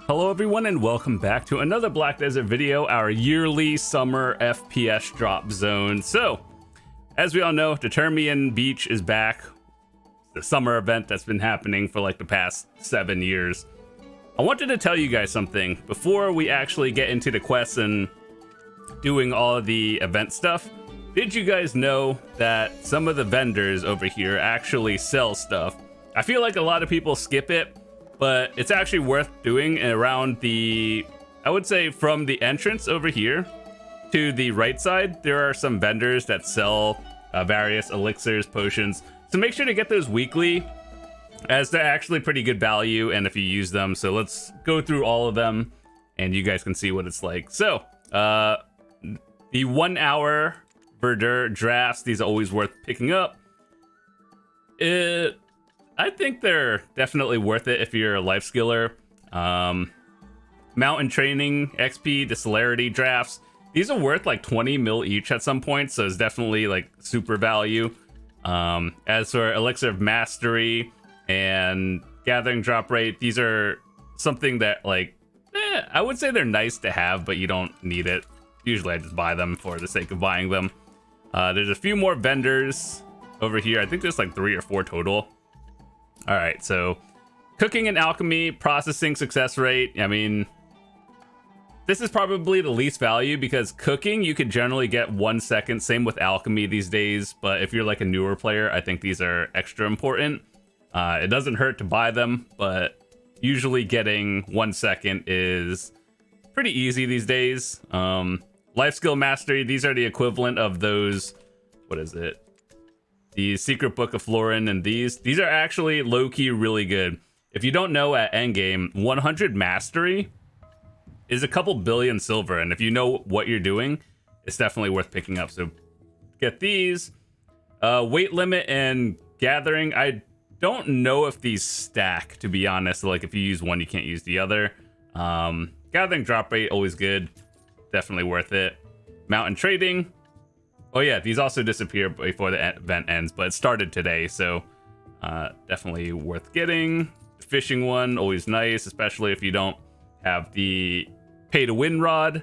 Hello everyone and welcome back to another Black Desert video, our yearly summer FPS drop zone. So, as we all know, the Terrmian Beach is back. The summer event that's been happening for like the past 7 years. I wanted to tell you guys something before we actually get into the quests and doing all of the event stuff. Did you guys know that some of the vendors over here actually sell stuff? I feel like a lot of people skip it, but it's actually worth doing. Around the, I would say from the entrance over here to the right side, there are some vendors that sell various elixirs, potions. So make sure to get those weekly, as they're actually pretty good value and if you use them. So let's go through all of them and you guys can see what it's like. So the 1 hour verdure drafts, these are always worth picking up. I think they're definitely worth it if you're a life skiller. Mountain training XP, the celerity drafts, these are worth like 20 mil each at some point, so it's definitely like super value. As for elixir of mastery and gathering drop rate, these are something that like I would say they're nice to have, but you don't need it. Usually I just buy them for the sake of buying them. There's a few more vendors over here. I think there's like 3 or 4 total. All right, so cooking and alchemy, processing success rate. I mean, this is probably the least value because cooking, you could generally get 1 second. Same with alchemy these days. But if you're like a newer player, I think these are extra important. It doesn't hurt to buy them, but usually getting 1 second is pretty easy these days. Life skill mastery, these are the equivalent of those, what is it? The Secret Book of Florin, and these are actually low-key really good. If you don't know, at endgame, 100 mastery is a couple billion silver, and if you know what you're doing, it's definitely worth picking up. So get these. Weight limit and gathering, I don't know if these stack, to be honest. Like if you use one, you can't use the other. Gathering drop rate, always good. Definitely worth it. Mountain trading. Oh yeah, these also disappear before the event ends, but it started today, so definitely worth getting. The fishing one, always nice, especially if you don't have the pay-to-win rod.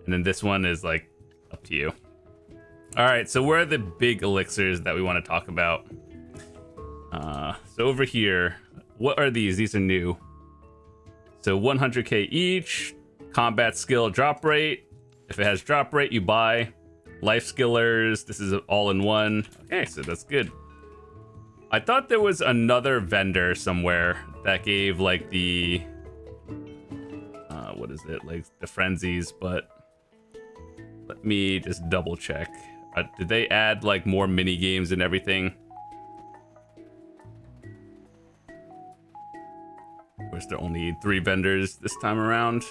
And then this one is like up to you. All right, so where are the big elixirs that we want to talk about? So over here, what are these? These are new. So 100k each. Combat skill drop rate. If it has drop rate, you buy. Life skillers, this is all in one. Okay, so that's good. I thought there was another vendor somewhere that gave like the what is it, like the frenzies, but let me just double check. Did they add like more mini games and everything? Of course, there are only 3 vendors this time around.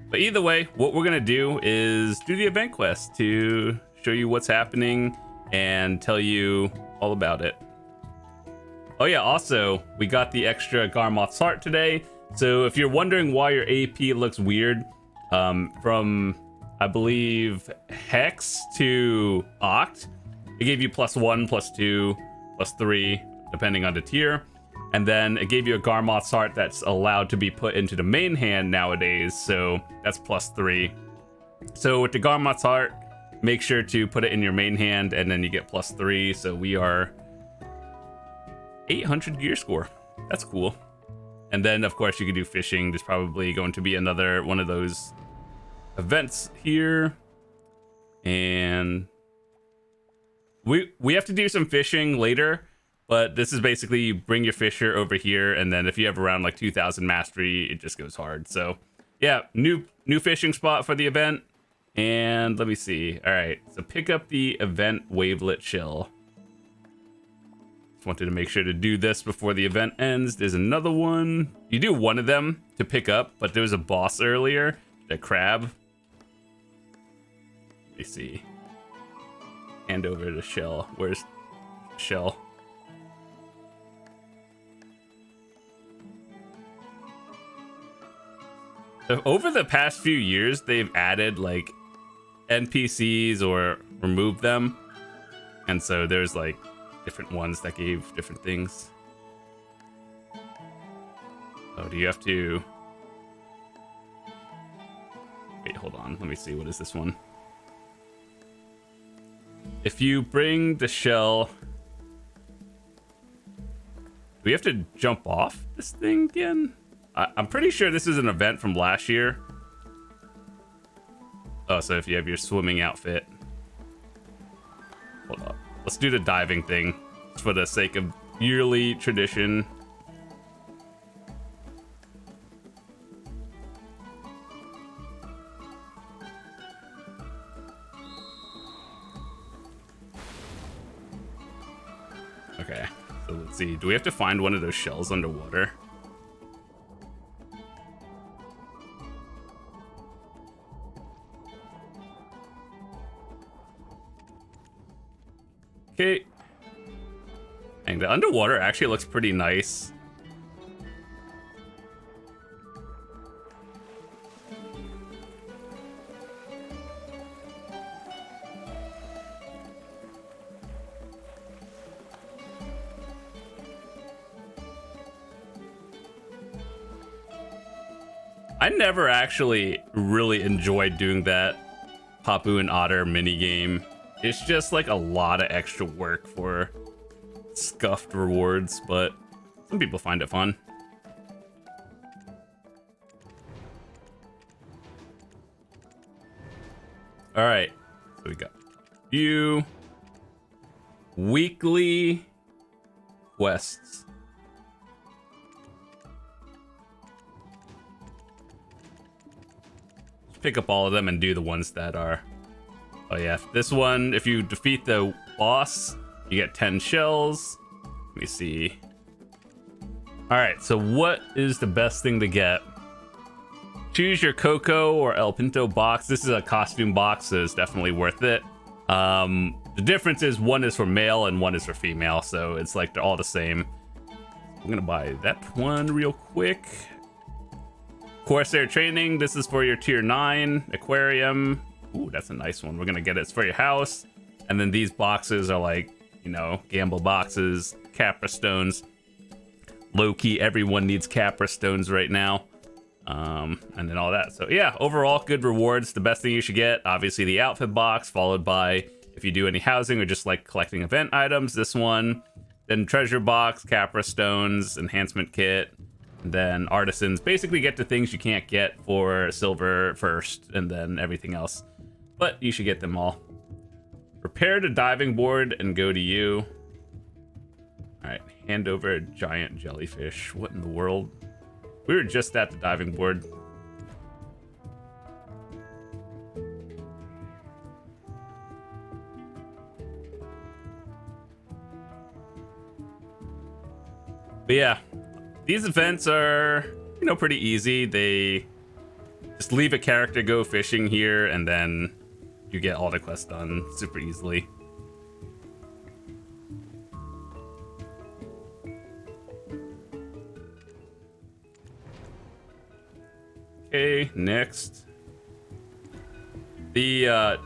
But either way, what we're gonna do is do the event quest to show you what's happening and tell you all about it. Oh yeah, also, we got the extra Garmoth's Heart today. So if you're wondering why your AP looks weird, from, I believe, Hex to Oct, it gave you +1, +2, +3, depending on the tier. And then it gave you a Garmoth's Heart that's allowed to be put into the main hand nowadays, so that's +3. So with the Garmoth's Heart, make sure to put it in your main hand, and then you get +3. So we are 800 gear score. That's cool. And then, of course, you can do fishing. There's probably going to be another one of those events here. And we have to do some fishing later. But this is basically you bring your fisher over here, and then if you have around like 2,000 mastery, it just goes hard. So yeah, new fishing spot for the event. And let me see. All right, so pick up the event wavelet shell. Just wanted to make sure to do this before the event ends. There's another one. You do one of them to pick up, but there was a boss earlier, the crab. Let me see. Hand over the shell. Where's the shell? So over the past few years, they've added like NPCs or removed them. And so there's like different ones that gave different things. Oh, do you have to... Wait, hold on. Let me see. What is this one? If you bring the shell... Do we have to jump off this thing again? I'm pretty sure this is an event from last year. Oh, so if you have your swimming outfit. Hold up. Let's do the diving thing for the sake of yearly tradition. Okay, so let's see. Do we have to find one of those shells underwater? Okay. And the underwater actually looks pretty nice. I never actually really enjoyed doing that Papu and Otter minigame. It's just like a lot of extra work for scuffed rewards, but some people find it fun. All right, so we got few weekly quests. Pick up all of them and do the ones that are... Oh yeah, this one, if you defeat the boss, you get 10 shells. Let me see. All right, so what is the best thing to get? Choose your Coco or El Pinto box. This is a costume box, so it's definitely worth it. The difference is one is for male and one is for female, so it's like they're all the same. I'm gonna buy that one real quick. Corsair training, this is for your tier 9 aquarium. Ooh, that's a nice one. We're gonna get it. It's for your house. And then these boxes are like, you know, gamble boxes, Capra stones. Low-key, everyone needs Capra stones right now. And then all that. So yeah, overall, good rewards. The best thing you should get, obviously the outfit box, followed by, if you do any housing or just like collecting event items, this one. Then treasure box, Capra stones, enhancement kit. Then artisans basically get the things you can't get for silver first, and then everything else. But you should get them all. Repair the diving board and go to you. All right, hand over a giant jellyfish. What in the world? We were just at the diving board. But yeah. These events are, you know, pretty easy. They just leave a character, go fishing here, and then you get all the quests done super easily. Okay, next. The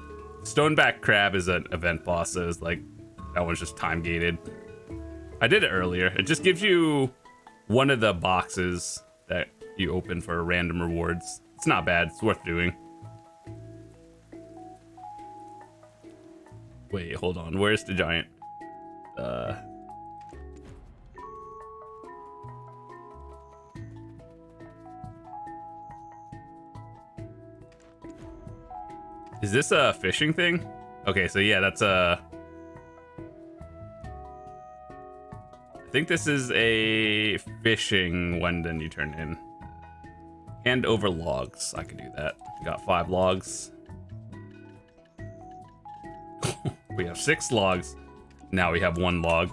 Stoneback Crab is an event boss, so it's like, that one's just time gated. I did it earlier. It just gives you one of the boxes that you open for random rewards. It's not bad. It's worth doing. Wait, hold on. Where's the giant? Is this a fishing thing? Okay, so yeah, that's a... I think this is a fishing one, then you turn in. Hand over logs. I can do that. Got 5 logs. We have 6 logs. Now we have 1 log.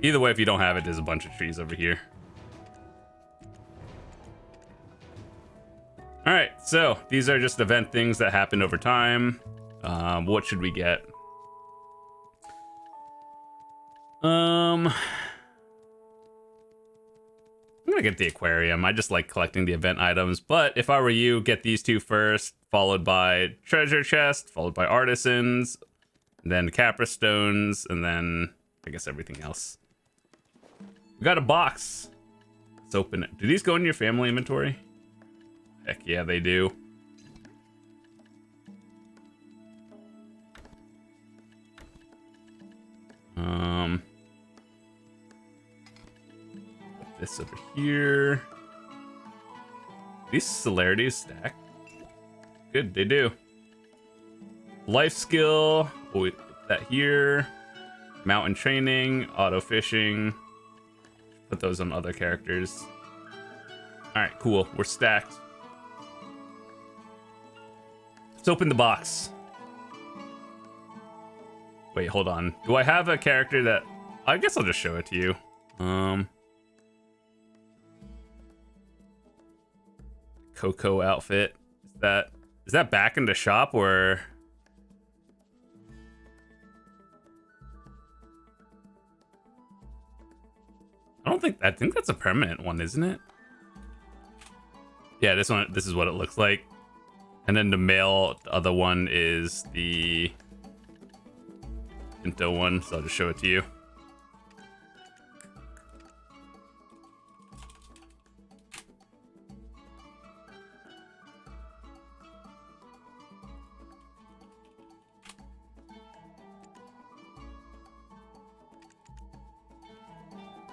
Either way, if you don't have it, there's a bunch of trees over here. All right, so these are just event things that happen over time. What should we get? I'm gonna get the aquarium. I just like collecting the event items, but if I were you, get these 2 first, followed by treasure chest, followed by artisans, then Capra stones, and then I guess everything else. We got a box. Let's open it. Do these go in your family inventory? Heck yeah, they do. Put this over here. These celerities stack. Good, they do. Life skill. We'll put that here. Mountain training, auto fishing. Put those on other characters. All right, cool. We're stacked. Let's open the box. Wait, hold on. Do I have a character that... I guess I'll just show it to you. Coco outfit. Is that back in the shop or... I think that's a permanent one, isn't it? Yeah, this is what it looks like. And then the other one is the Pinto one, so I'll just show it to you.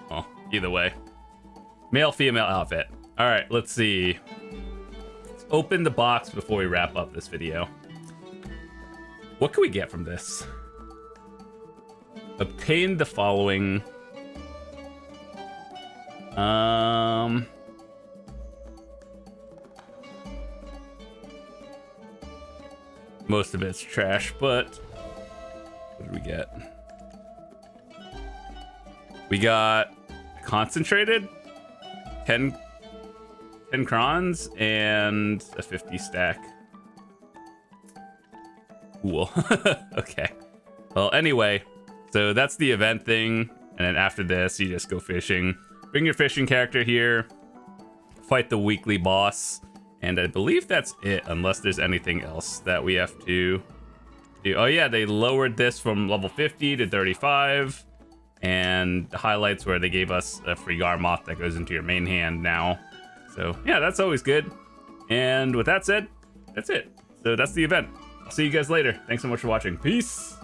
Well, either way. Male, female outfit. All right, let's see. Let's open the box before we wrap up this video. What can we get from this? Obtain the following. Most of it's trash, but what did we get? We got concentrated, 10 crons, and a 50 stack. Cool. Okay. Well, anyway, so that's the event thing. And then after this, you just go fishing. Bring your fishing character here. Fight the weekly boss. And I believe that's it, unless there's anything else that we have to do. Oh yeah, they lowered this from level 50 to 35. And the highlights where they gave us a free Garmoth that goes into your main hand now. So yeah, that's always good. And with that said, that's it. So that's the event. I'll see you guys later. Thanks so much for watching. Peace.